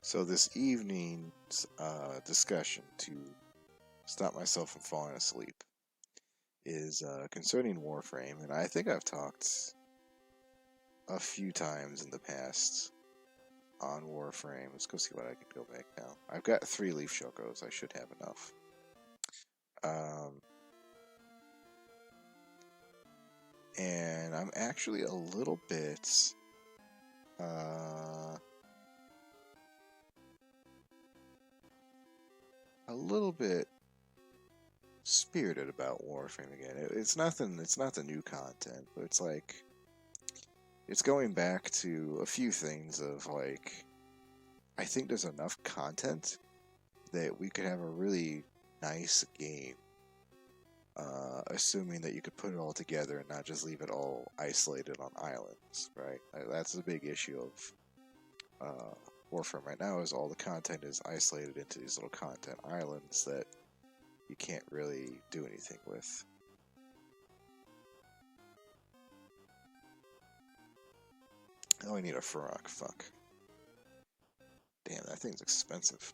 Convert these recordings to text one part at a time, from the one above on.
So this evening's discussion to stop myself from falling asleep is concerning Warframe, and I think I've talked a few times in the past on Warframe. Let's go see what I can go back now. I've got 3 Leaf Shokos. I should have enough. And I'm actually a little bit spirited about Warframe again. It's nothing. It's not the new content, but it's like it's going back to a few things of like I think there's enough content that we could have a really nice game. Assuming that you could put it all together and not just leave it all isolated on islands, right? That's the big issue of Warframe right now is all the content is isolated into these little content islands that you can't really do anything with. Oh, I need a Farrak, fuck. Damn, that thing's expensive.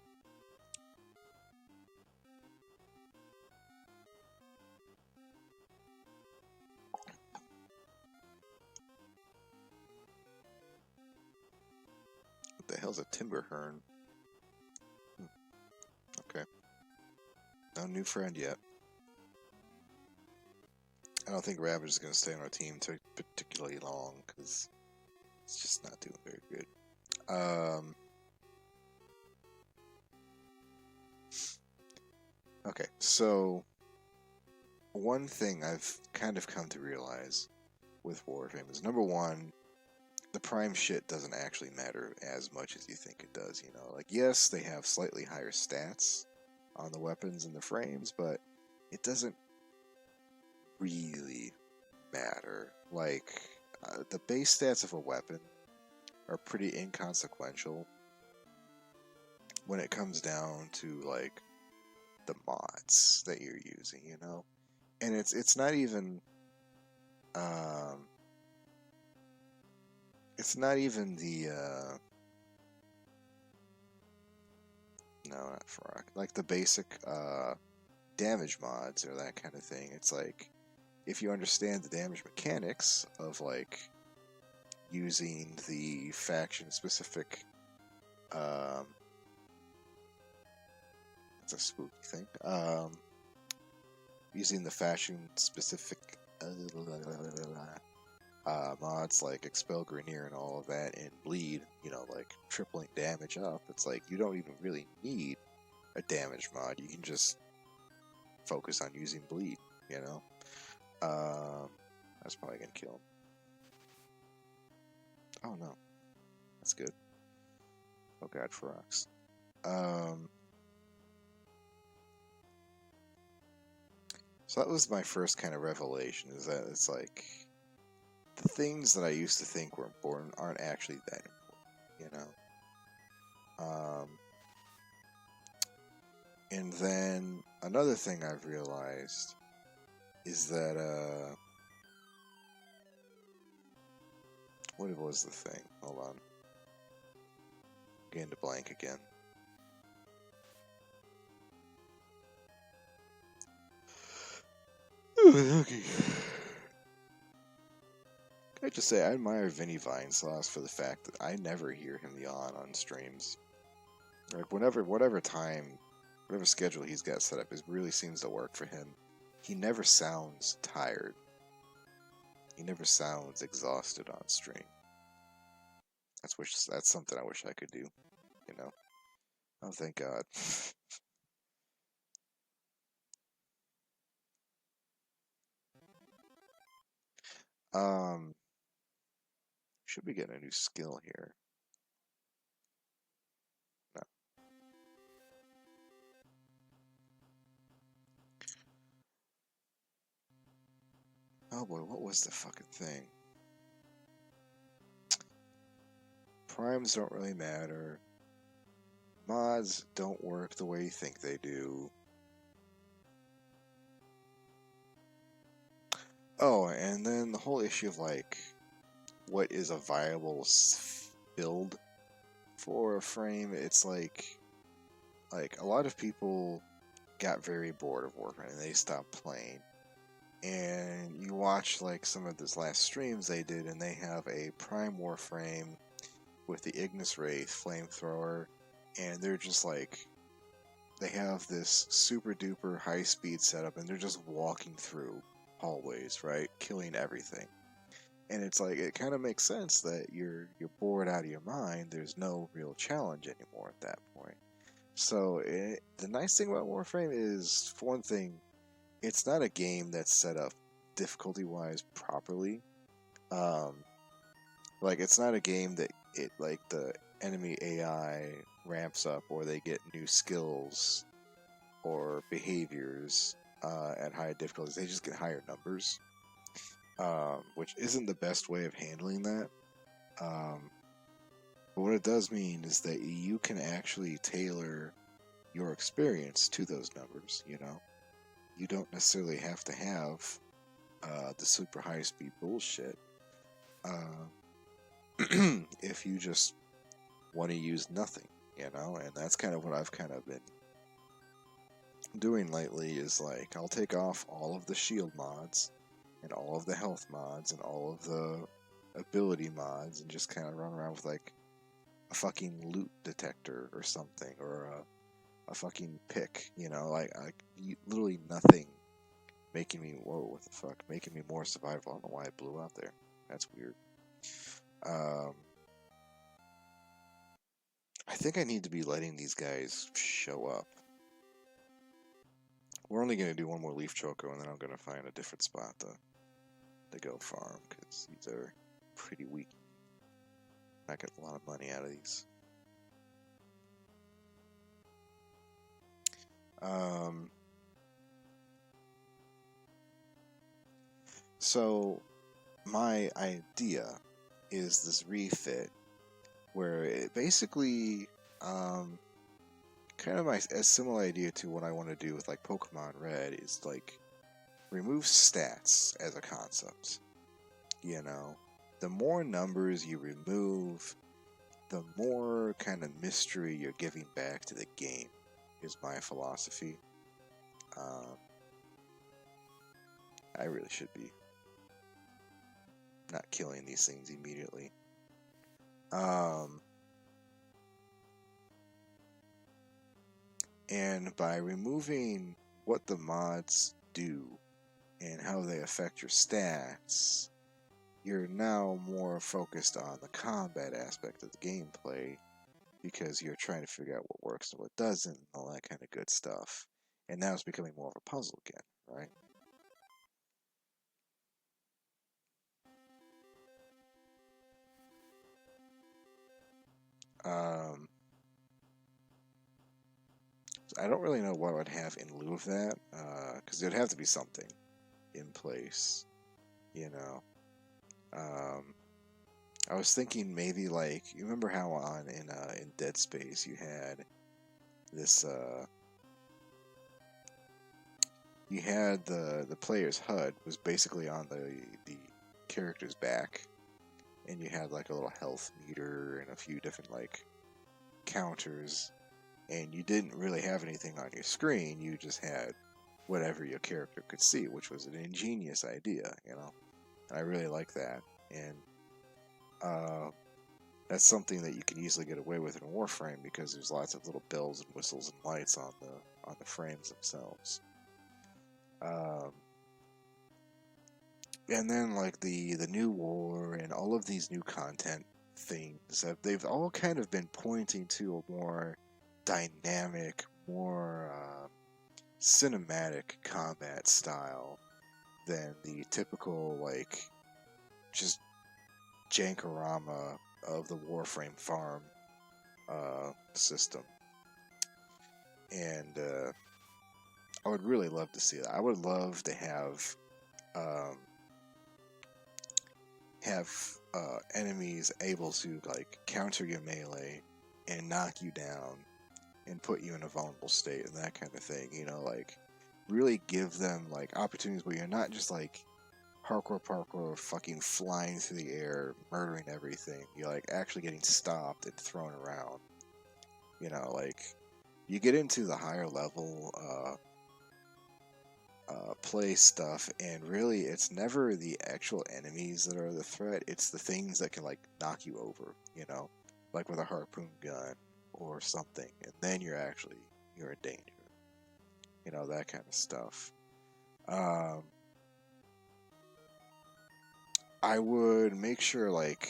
What the hell's a timber hern? Okay. No new friend yet. I don't think Ravage is going to stay on our team particularly long, because it's just not doing very good. Okay, so one thing I've kind of come to realize with Warframe is, number one, the prime shit doesn't actually matter as much as you think it does, you know? Like, yes, they have slightly higher stats on the weapons and the frames, but it doesn't really matter. Like, the base stats of a weapon are pretty inconsequential when it comes down to, like, the mods that you're using, you know? And it's not even it's not even the no, not Farrak. Like the basic damage mods or that kind of thing. It's like if you understand the damage mechanics of like using the faction specific it's a spooky thing. Using the faction specific mods like Expel Grenier and all of that, and Bleed, you know, like tripling damage up. It's like you don't even really need a damage mod. You can just focus on using Bleed, you know? That's probably gonna kill him. Oh no. That's good. Oh god, Farrak's. So that was my first kind of revelation, is that it's like the things that I used to think were important aren't actually that important, you know? And then another thing I've realized is that, what was the thing? Hold on. Getting to blank again. Okay. Can I just say, I admire Vinny Vinesauce for the fact that I never hear him yawn on streams. Like, whatever time, whatever schedule he's got set up, it really seems to work for him. He never sounds tired. He never sounds exhausted on stream. That's something I wish I could do, you know? Oh, thank God. Should be getting a new skill here. No. Oh boy, what was the fucking thing? Primes don't really matter. Mods don't work the way you think they do. Oh, and then the whole issue of like, what is a viable build for a frame, it's like a lot of people got very bored of Warframe and they stopped playing. And you watch like some of this last streams they did, and they have a Prime Warframe with the Ignis Wraith flamethrower, and they're just like, they have this super duper high speed setup, and they're just walking through hallways, right, killing everything. And it's like, it kind of makes sense that you're bored out of your mind. There's no real challenge anymore at that point. So the nice thing about Warframe is, for one thing, it's not a game that's set up difficulty-wise properly. Like, it's not a game that the enemy AI ramps up, or they get new skills or behaviors at higher difficulties. They just get higher numbers, which isn't the best way of handling that. But what it does mean is that you can actually tailor your experience to those numbers, you know? You don't necessarily have to have the super high speed bullshit if you just want to use nothing, you know? And that's kind of what I've kind of been doing lately, is like, I'll take off all of the shield mods and all of the health mods and all of the ability mods and just kind of run around with like a fucking loot detector or something, or a fucking pick, you know, like literally nothing making me, whoa, what the fuck, making me more survival. I don't know why it blew out there. That's weird. I think I need to be letting these guys show up. We're only going to do one more leaf choco, and then I'm going to find a different spot to go farm, because these are pretty weak. I get a lot of money out of these. So my idea is this refit, where it basically kind of a similar idea to what I want to do with like Pokemon Red, is like remove stats as a concept. You know, the more numbers you remove, the more kind of mystery you're giving back to the game, is my philosophy. I really should be not killing these things immediately. And by removing what the mods do and how they affect your stats, you're now more focused on the combat aspect of the gameplay, because you're trying to figure out what works and what doesn't, and all that kind of good stuff. And now it's becoming more of a puzzle again, right? I don't really know what I would have in lieu of that, because there'd have to be something in place, you know. I was thinking maybe like, you remember how in Dead Space you had this you had the player's HUD was basically on the character's back, and you had like a little health meter and a few different like counters, and you didn't really have anything on your screen. You just had whatever your character could see, which was an ingenious idea, you know. And I really like that, and that's something that you can easily get away with in Warframe, because there's lots of little bells and whistles and lights on the frames themselves. And then like the new war and all of these new content things, they've all kind of been pointing to a more dynamic, more cinematic combat style than the typical like just jankarama of the Warframe farm system. And I would really love to see that. I would love to have enemies able to like counter your melee and knock you down and put you in a vulnerable state and that kind of thing, you know, like really give them like opportunities where you're not just like parkour, fucking flying through the air, murdering everything. You're like actually getting stopped and thrown around. You know, like you get into the higher level play stuff, and really it's never the actual enemies that are the threat. It's the things that can like knock you over. You know, like with a harpoon gun or something, and then you're in danger. You know, that kind of stuff. I would make sure, like,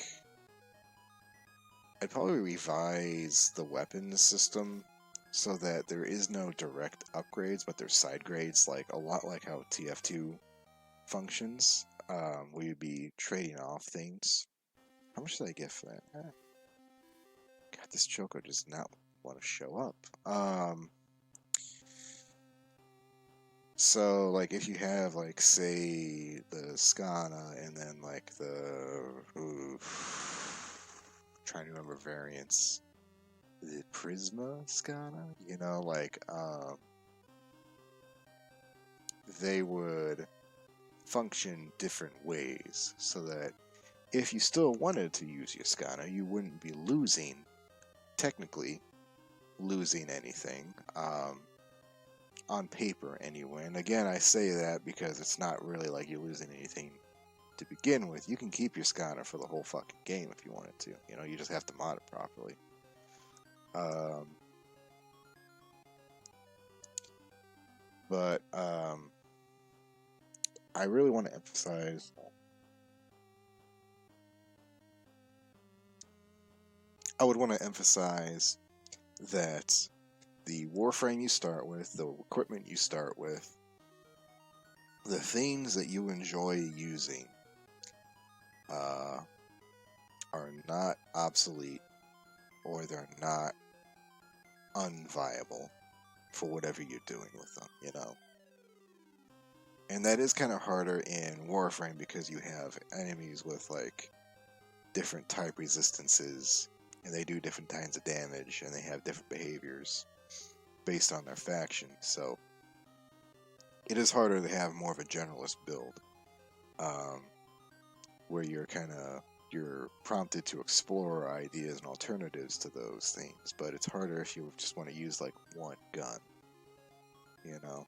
I'd probably revise the weapons system so that there is no direct upgrades, but there's side grades, like a lot like how TF2 functions, where you'd be trading off things. How much did I get for that? God, this Choco does not want to show up. So, like, if you have, like, say, the Skana, and then, like, trying to remember variants. The Prisma Skana? You know, like, they would function different ways, so that if you still wanted to use your Skana, you wouldn't be technically losing anything. On paper anyway. And again, I say that because it's not really like you're losing anything to begin with. You can keep your Skana for the whole fucking game if you wanted to. You know, you just have to mod it properly. But I really want to emphasize that the Warframe you start with, the equipment you start with, the things that you enjoy using are not obsolete, or they're not unviable for whatever you're doing with them, you know? And that is kind of harder in Warframe because you have enemies with, like, different type resistances, and they do different kinds of damage, and they have different behaviors based on their faction, so it is harder to have more of a generalist build, where you're prompted to explore ideas and alternatives to those things, but it's harder if you just want to use, like, one gun, you know?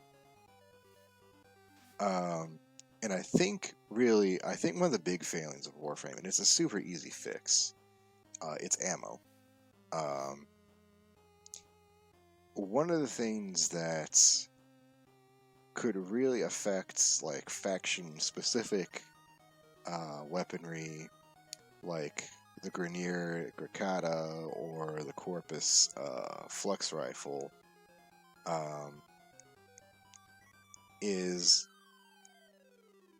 And I think one of the big failings of Warframe, and it's a super easy fix, it's ammo. One of the things that could really affect, like, faction-specific weaponry, like the Grineer Gricata or the Corpus Flux Rifle, is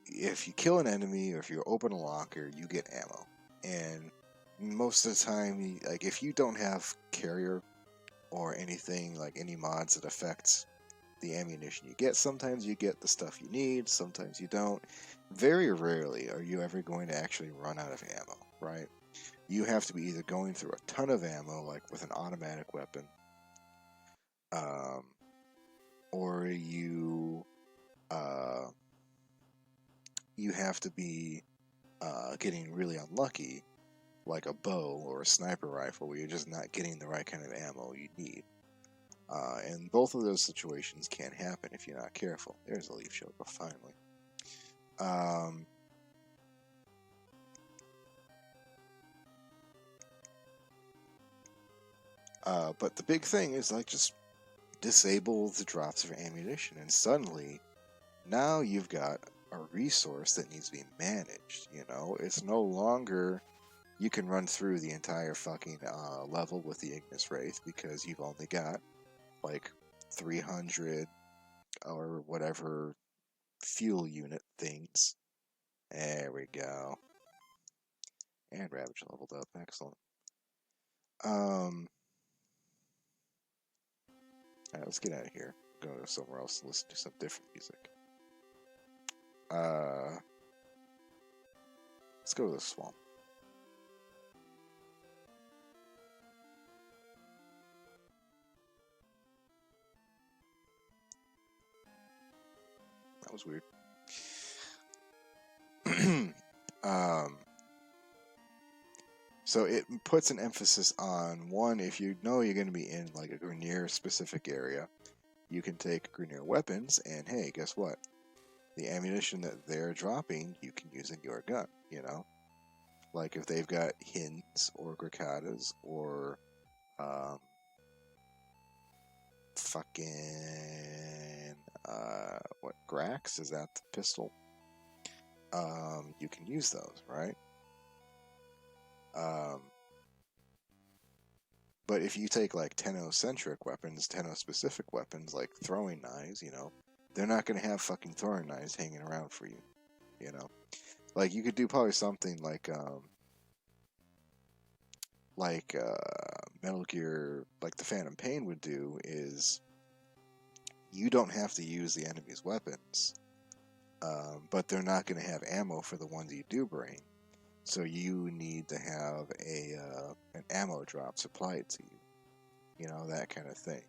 if you kill an enemy or if you open a locker, you get ammo. And most of the time, like, if you don't have carrier or anything, like any mods that affect the ammunition you get, sometimes you get the stuff you need, sometimes you don't. Very rarely are you ever going to actually run out of ammo, right? You have to be either going through a ton of ammo, like with an automatic weapon, or you have to be getting really unlucky, like a bow or a sniper rifle, where you're just not getting the right kind of ammo you need. And both of those situations can happen if you're not careful. There's a leaf choker, finally. But the big thing is, like, just disable the drops of ammunition, and suddenly, now you've got a resource that needs to be managed, you know? It's no longer you can run through the entire fucking level with the Ignis Wraith because you've only got, like, 300 or whatever fuel unit things. There we go. And Ravage leveled up. Excellent. Alright, let's get out of here. Go somewhere else and listen to some different music. Let's go to the swamp. That was weird. Um, so it puts an emphasis on one, if you know you're going to be in like a Grineer specific area, you can take Grineer weapons, and hey, guess what? The ammunition that they're dropping, you can use in your gun, you know? Like if they've got Hins or Grakadas or fucking what, Grax? Is that the pistol? You can use those, right? But if you take like Tenno-centric weapons, Tenno-specific weapons like throwing knives, you know, they're not going to have fucking throwing knives hanging around for you, you know. Like you could do probably something like Metal Gear, like the Phantom Pain would do, is you don't have to use the enemy's weapons, but they're not going to have ammo for the ones you do bring. So you need to have an ammo drop supplied to you, you know, that kind of thing.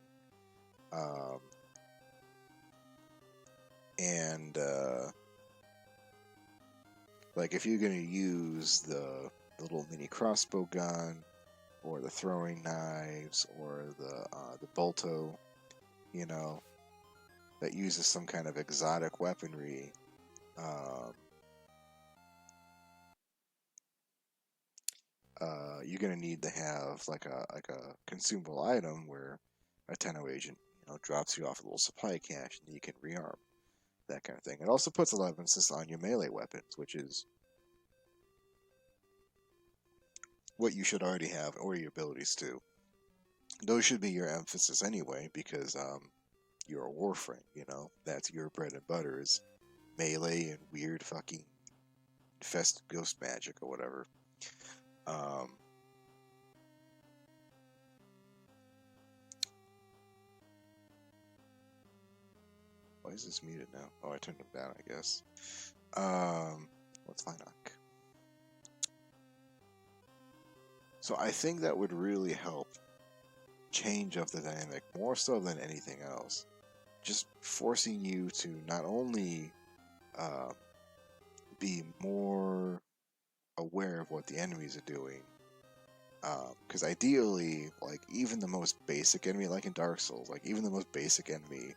And like if you're going to use the little mini crossbow gun, or the throwing knives, or the bolto, you know, that uses some kind of exotic weaponry. You're gonna need to have like a consumable item where a Tenno agent, you know, drops you off a little supply cache and you can rearm, that kind of thing. It also puts a lot of emphasis on your melee weapons, which is what you should already have, or your abilities too. Those should be your emphasis anyway, because you're a Warframe, you know, that's your bread and butter is melee and weird fucking infested ghost magic or whatever. Why is this muted now? Oh, I turned him down, I guess. Let's find out. So I think that would really help change up the dynamic more so than anything else. Just forcing you to not only be more aware of what the enemies are doing, because ideally, like even the most basic enemy, like in Dark Souls, like even the most basic enemy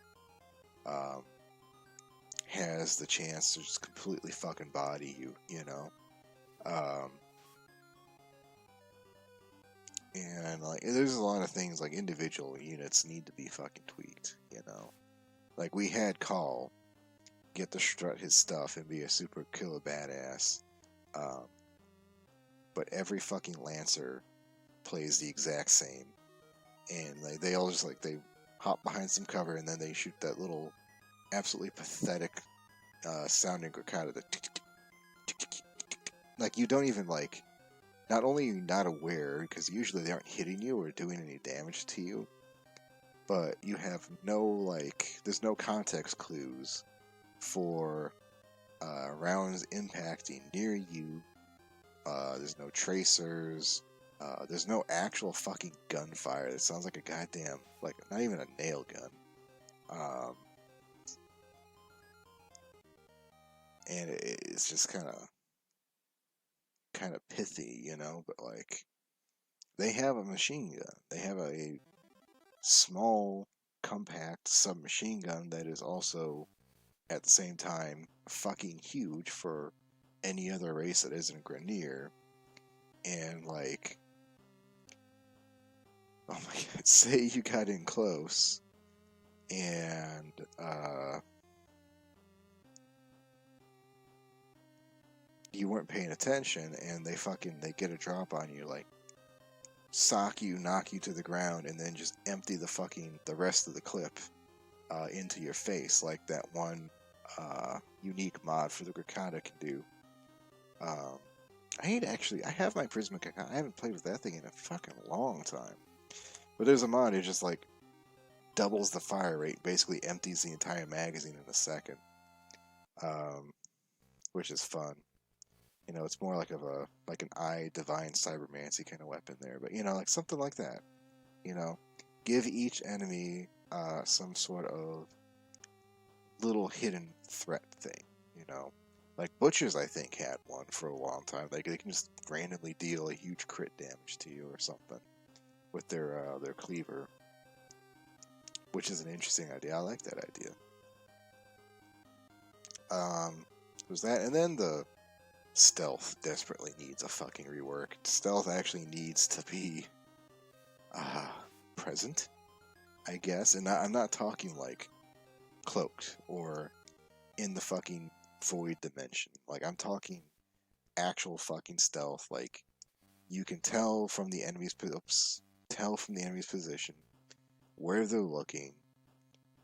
has the chance to just completely fucking body you, you know. And like, there's a lot of things like individual units need to be fucking tweaked, you know. Like we had Call get to strut his stuff and be a super killer badass, but every fucking Lancer plays the exact same, and they all just like they hop behind some cover and then they shoot that little absolutely pathetic sounding Grakata that like you don't even like. Not only are you not aware, because usually they aren't hitting you or doing any damage to you, but you have no, like, there's no context clues for rounds impacting near you. There's no tracers. There's no actual fucking gunfire. It sounds like a goddamn, like, not even a nail gun. And it's just kind of pithy, you know, but like, they have a machine gun. They have a small, compact submachine gun that is also, at the same time, fucking huge for any other race that isn't Grineer. And, like, oh my god, say you got in close and, you weren't paying attention and they get a drop on you, like, sock you, knock you to the ground, and then just empty the rest of the clip into your face, like that one unique mod for the Grakata can do. I have my Prismatic Grakata. I haven't played with that thing in a fucking long time. But there's a mod that just like doubles the fire rate, basically empties the entire magazine in a second, which is fun. You know, it's more like an eye divine cybermancy kind of weapon there, but you know, like something like that. You know, give each enemy some sort of little hidden threat thing. You know, Like Butchers, I think, had one for a long time. Like they can just randomly deal a huge crit damage to you or something with their cleaver, which is an interesting idea. I like that idea. Was that, and then the stealth desperately needs a fucking rework. Stealth actually needs to be present, I guess, and I'm not talking like cloaked or in the fucking void dimension. Like I'm talking actual fucking stealth. Like you can tell from the enemy's position where they're looking,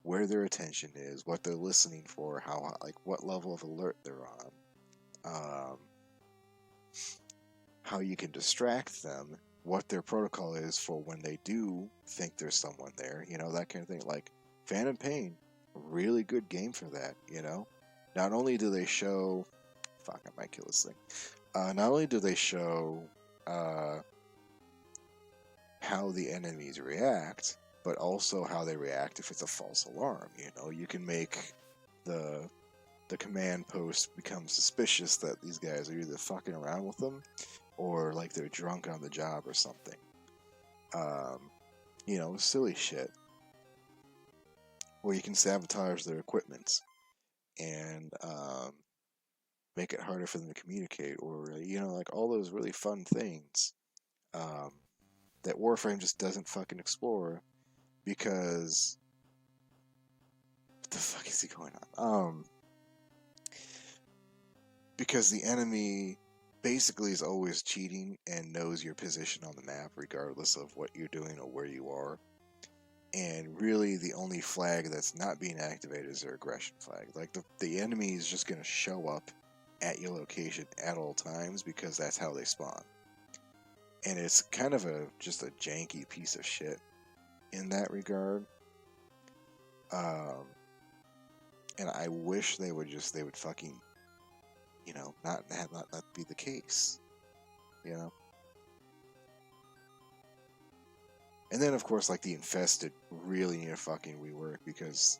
where their attention is, what they're listening for, how like what level of alert they're on, how you can distract them, what their protocol is for when they do think there's someone there, that kind of thing. Like Phantom Pain, really good game for that, Not only do they show, fuck, I might kill this thing. Not only do they show how the enemies react, but also how they react if it's a false alarm. You can make the command post become suspicious that these guys are either fucking around with them or like they're drunk on the job or something. Silly shit. Or you can sabotage their equipment and make it harder for them to communicate, or like all those really fun things that Warframe just doesn't fucking explore because what the fuck is he going on? Because the enemy basically is always cheating and knows your position on the map regardless of what you're doing or where you are. And really the only flag that's not being activated is their aggression flag. Like the enemy is just going to show up at your location at all times because that's how they spawn. And it's kind of just a janky piece of shit in that regard. And I wish they would fucking, not be the case, And then, of course, like the infested really need a fucking rework because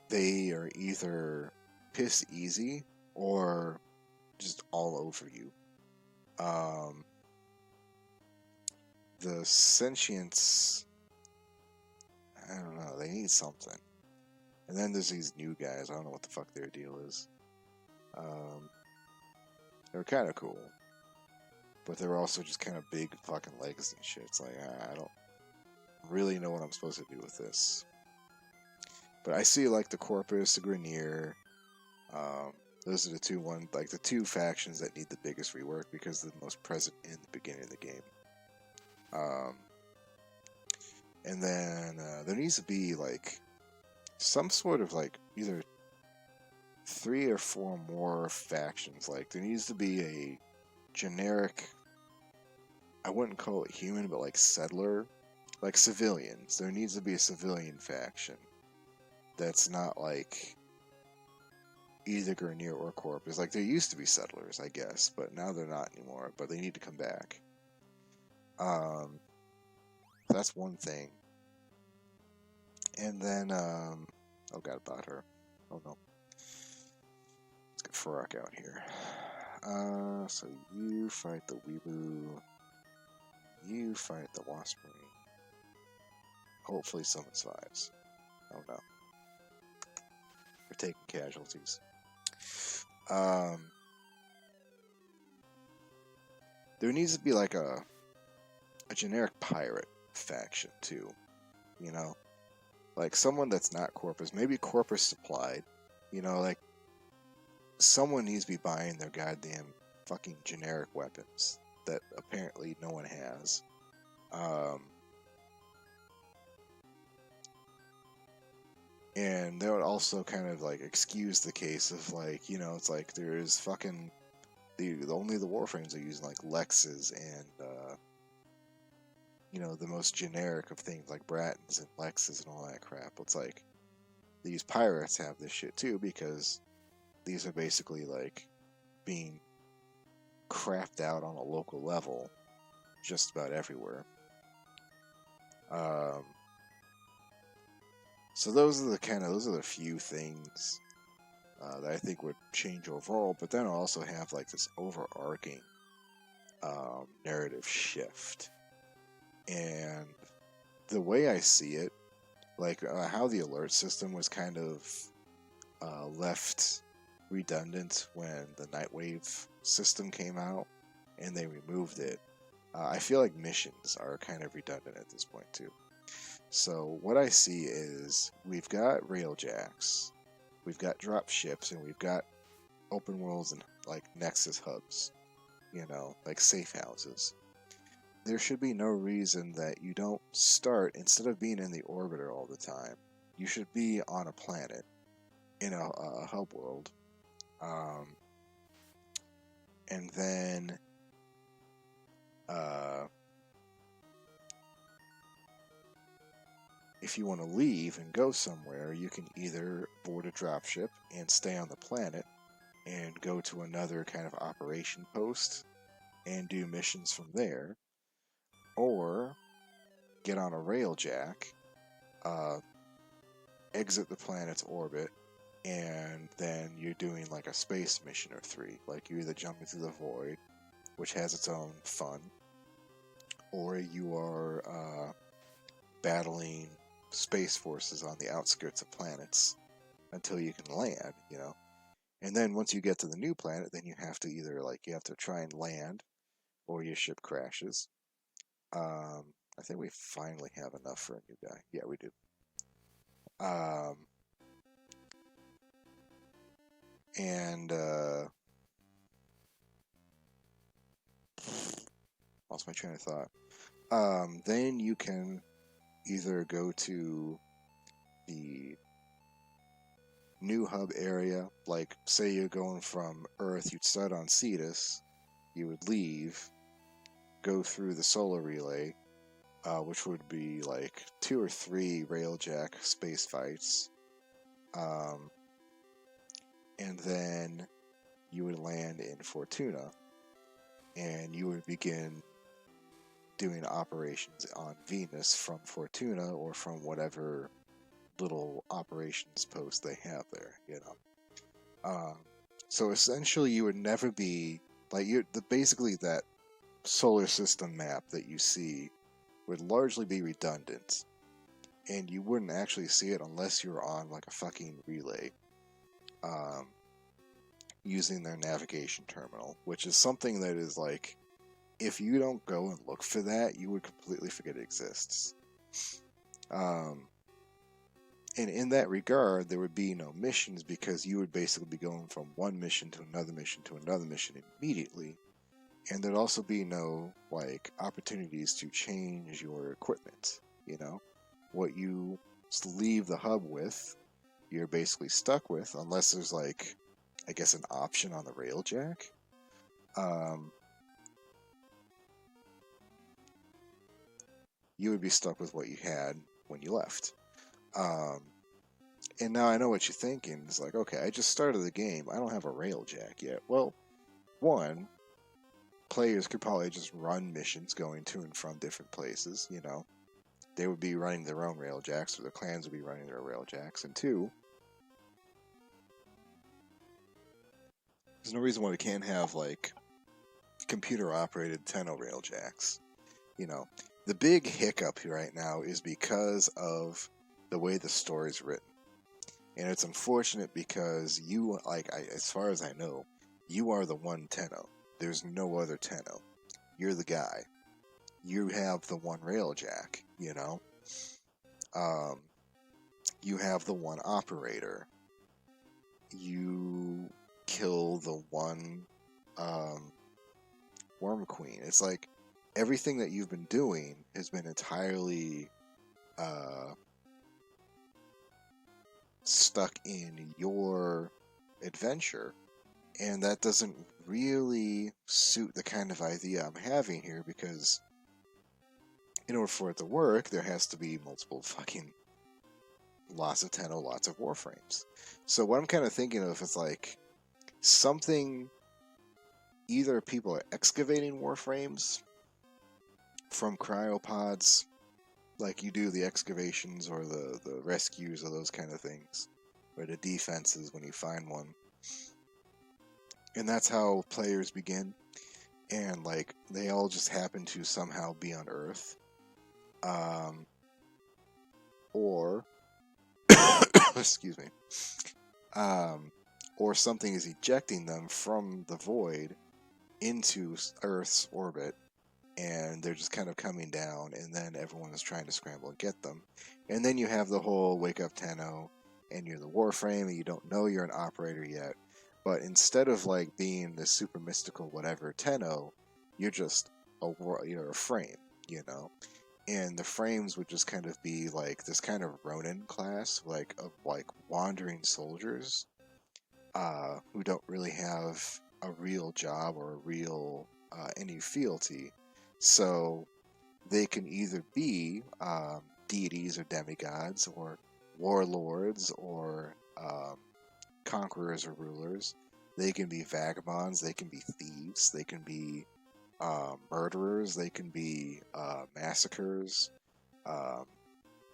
they are either piss easy or just all over you. The sentience, I don't know, they need something. And then there's these new guys, I don't know what the fuck their deal is. They're kind of cool, but they're also just kind of big fucking legs and shit. It's like, I don't really know what I'm supposed to do with this. But I see like the Corpus, the Grenier, those are the two factions that need the biggest rework because they're the most present in the beginning of the game. And then there needs to be like some sort of like either 3 or 4 more factions. Like there needs to be a generic, I wouldn't call it human, but like settler, like civilians. There needs to be a civilian faction that's not like either Grenier or Corpus. Like there used to be settlers, I guess, but now they're not anymore. But they need to come back. That's one thing. And then, oh god, about her. Oh no. Let's get Farak out here. So you fight the Weeboo. You fight the Warframe. Hopefully someone survives. Oh no. We're taking casualties. There needs to be like a generic pirate faction too. Like someone that's not Corpus, maybe Corpus supplied. Like someone needs to be buying their goddamn fucking generic weapons that apparently no one has. And that would also kind of like excuse the case of like, it's like there is fucking only the Warframes are using like Lexes and the most generic of things like Brattons and Lexes and all that crap. It's like these pirates have this shit too because these are basically like being crapped out on a local level just about everywhere. So those are the few things that I think would change overall, but then also have like this overarching narrative shift. And the way I see it, like how the alert system was kind of left redundant when the Nightwave system came out and they removed it. I feel like missions are kind of redundant at this point too. So what I see is we've got railjacks, we've got drop ships, and we've got open worlds and like Nexus hubs, like safe houses. There should be no reason that you don't start, instead of being in the orbiter all the time, you should be on a planet in a hub world. And then if you want to leave and go somewhere, you can either board a dropship and stay on the planet and go to another kind of operation post and do missions from there, or get on a railjack, exit the planet's orbit, and then you're doing like a space mission or three. Like you're either jumping through the void, which has its own fun, or you are battling space forces on the outskirts of planets until you can land, And then once you get to the new planet, then you have to either you have to try and land, or your ship crashes. I think we finally have enough for a new guy. Yeah, we do. And lost my train of thought. Then you can either go to the new hub area, like say you're going from Earth, you'd start on Cetus, you would leave, go through the solar relay, which would be like 2 or 3 railjack space fights, and then you would land in Fortuna, and you would begin doing operations on Venus from Fortuna or from whatever little operations post they have there, So essentially, you would never be basically that solar system map that you see would largely be redundant, and you wouldn't actually see it unless you're on like a fucking relay, using their navigation terminal, which is something that is like, if you don't go and look for that, you would completely forget it exists. And in that regard, there would be no missions, because you would basically be going from one mission to another mission to another mission immediately. And there'd also be no, opportunities to change your equipment, What you leave the hub with, you're basically stuck with, unless there's, I guess an option on the railjack. You would be stuck with what you had when you left. And now I know what you're thinking. It's like, okay, I just started the game. I don't have a railjack yet. Well, one, players could probably just run missions going to and from different places, They would be running their own railjacks, or the clans would be running their railjacks. And two, there's no reason why we can't have, computer-operated Tenno railjacks. The big hiccup here right now is because of the way the story's written. And it's unfortunate because you, as far as I know, you are the one Tenno. There's no other Tenno. You're the guy. You have the one railjack, You have the one operator. You kill the one Worm Queen. It's like everything that you've been doing has been entirely stuck in your adventure, and that doesn't really suit the kind of idea I'm having here, because in order for it to work, there has to be multiple fucking lots of Tenno, lots of Warframes. So what I'm kind of thinking of is something, either people are excavating Warframes from cryopods, like you do the excavations or the rescues or those kind of things, or the defenses when you find one. And that's how players begin. And like they all just happen to somehow be on Earth. Or excuse me. Or something is ejecting them from the void into Earth's orbit, and they're just kind of coming down, and then everyone is trying to scramble and get them. And then you have the whole wake up Tenno, and you're the Warframe, and you don't know you're an operator yet. But instead of like being the super mystical whatever Tenno, you're just you're a frame, you know. And the frames would just kind of be like this kind of Ronin class, like of like wandering soldiers, who don't really have a real job or a real any fealty. So they can either be deities or demigods, or warlords, or conquerors or rulers. They can be vagabonds, they can be thieves, they can be murderers, they can be massacres.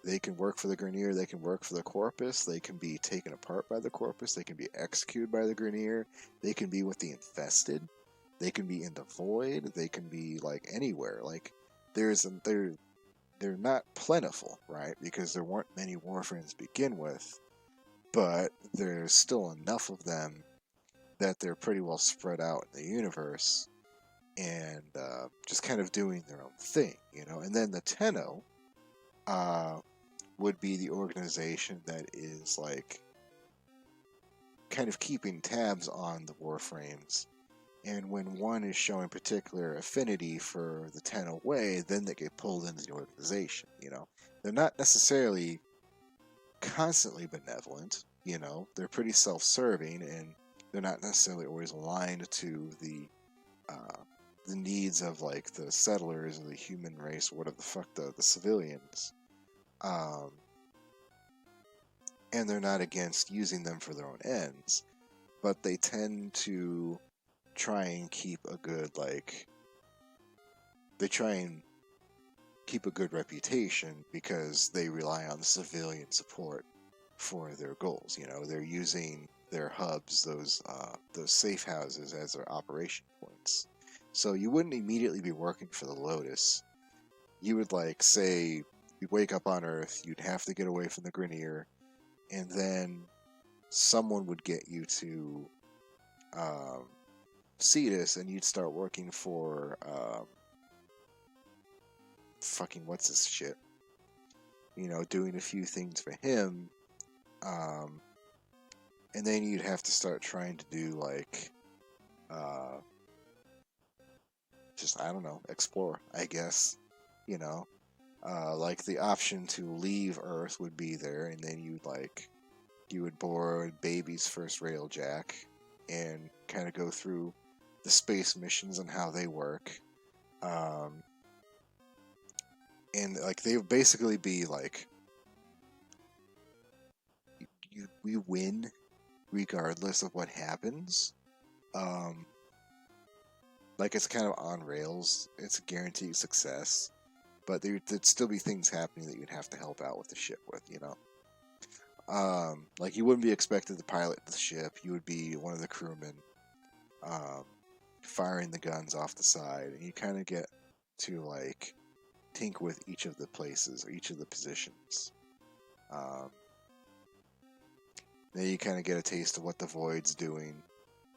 They can work for the Grineer, they can work for the Corpus, they can be taken apart by the Corpus, they can be executed by the Grineer, they can be with the Infested, they can be in the Void, they can be like anywhere. Like they're not plentiful, right? Because there weren't many Warframes to begin with, but there's still enough of them that they're pretty well spread out in the universe, and just kind of doing their own thing, you know. And then the Tenno would be the organization that is like kind of keeping tabs on the Warframes, and when one is showing particular affinity for the Tenno way, then they get pulled into the organization, you know. They're not necessarily constantly benevolent, you know. They're pretty self-serving, and they're not necessarily always aligned to the needs of like the settlers or the human race, or whatever the fuck, the civilians. And they're not against using them for their own ends, but they tend to try and keep a good, like, they try and keep a good reputation because they rely on the civilian support for their goals. You know, they're using their hubs, those safe houses, as their operation points. So you wouldn't immediately be working for the Lotus. You would, like, say, you wake up on Earth, you'd have to get away from the Grineer, and then someone would get you to Cetus, and you'd start working for fucking what's this shit? You know, doing a few things for him, and then you'd have to start trying to do like, just I don't know, explore, I guess. You know, like the option to leave Earth would be there, and then you would board Baby's first railjack and kind of go through the space missions and how they work. And like they would basically be like, we win regardless of what happens. Like it's kind of on rails. It's a guaranteed success, but there'd still be things happening that you'd have to help out with the ship with, you know. Like you wouldn't be expected to pilot the ship. You would be one of the crewmen, firing the guns off the side, and you kind of get to like tinker with each of the places or each of the positions. Then you kind of get a taste of what the Void's doing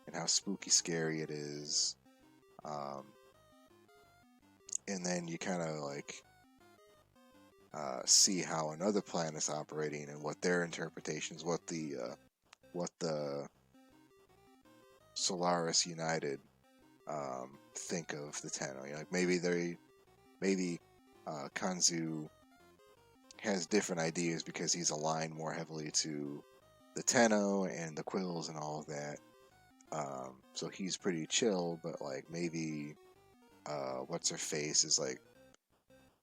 and how spooky scary it is. And then you kind of like see how another planet's operating and what their interpretations, what the Solaris United think of the Tenno. You know, like maybe Kanzu has different ideas because he's aligned more heavily to the Tenno and the Quills and all of that. So he's pretty chill, but like maybe what's her face is like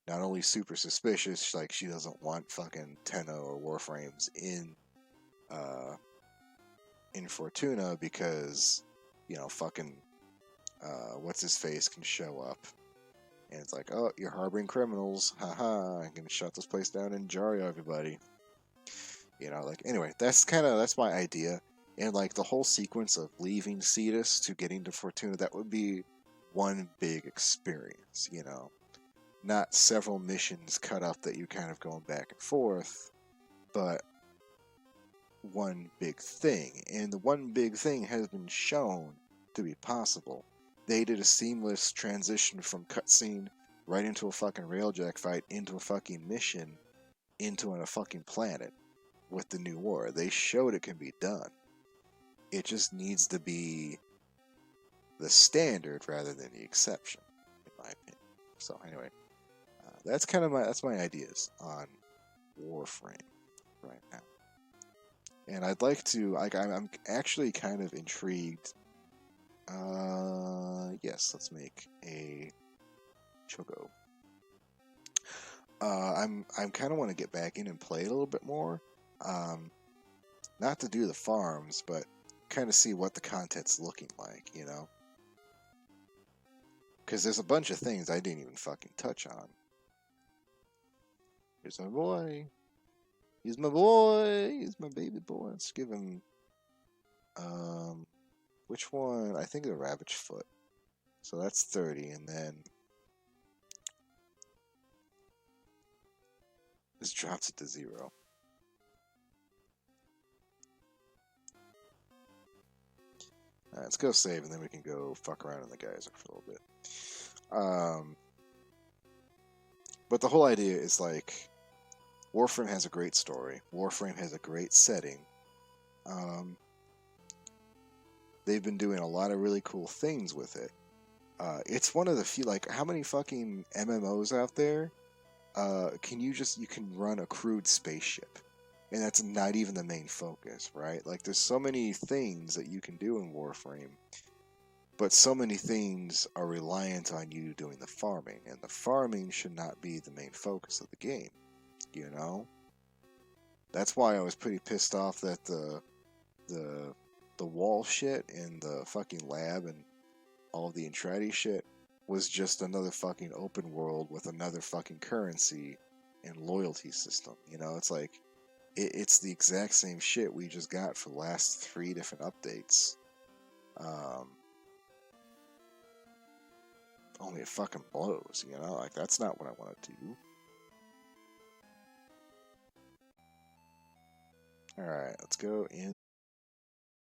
not only super suspicious, like she doesn't want fucking Tenno or Warframes in Fortuna because, you know, fucking what's his face can show up. And it's like, oh, you're harboring criminals. Haha, I'm gonna shut this place down and jar everybody. You know, like anyway, that's my idea. And like the whole sequence of leaving Cetus to getting to Fortuna, that would be one big experience, you know. Not several missions cut up that you kind of going back and forth, but one big thing. And the one big thing has been shown to be possible. They did a seamless transition from cutscene right into a fucking railjack fight into a fucking mission into a fucking planet with the new war. They showed it can be done. It just needs to be the standard rather than the exception, in my opinion. So anyway, that's my ideas on Warframe right now. And I'd like to, like, I'm actually kind of intrigued. Yes, let's make a Choco. I'm kind of want to get back in and play it a little bit more. Not to do the farms, but kind of see what the content's looking like, you know? Because there's a bunch of things I didn't even fucking touch on. Here's my boy. He's my boy. He's my baby boy. Let's give him, which one? I think the Ravaged Foot. So that's 30, and then this drops it to 0. Alright, let's go save, and then we can go fuck around in the geyser for a little bit. But the whole idea is like, Warframe has a great story. Warframe has a great setting. They've been doing a lot of really cool things with it. It's one of the few, like, how many fucking MMOs out there you can run a crewed spaceship? And that's not even the main focus, right? Like, there's so many things that you can do in Warframe, but so many things are reliant on you doing the farming, and the farming should not be the main focus of the game, you know? That's why I was pretty pissed off that the wall shit in the fucking lab and all of the Entrati shit was just another fucking open world with another fucking currency and loyalty system. You know, it's like, it's the exact same shit we just got for the last 3 different updates. Only it fucking blows, you know? Like, that's not what I want to do. Alright, let's go in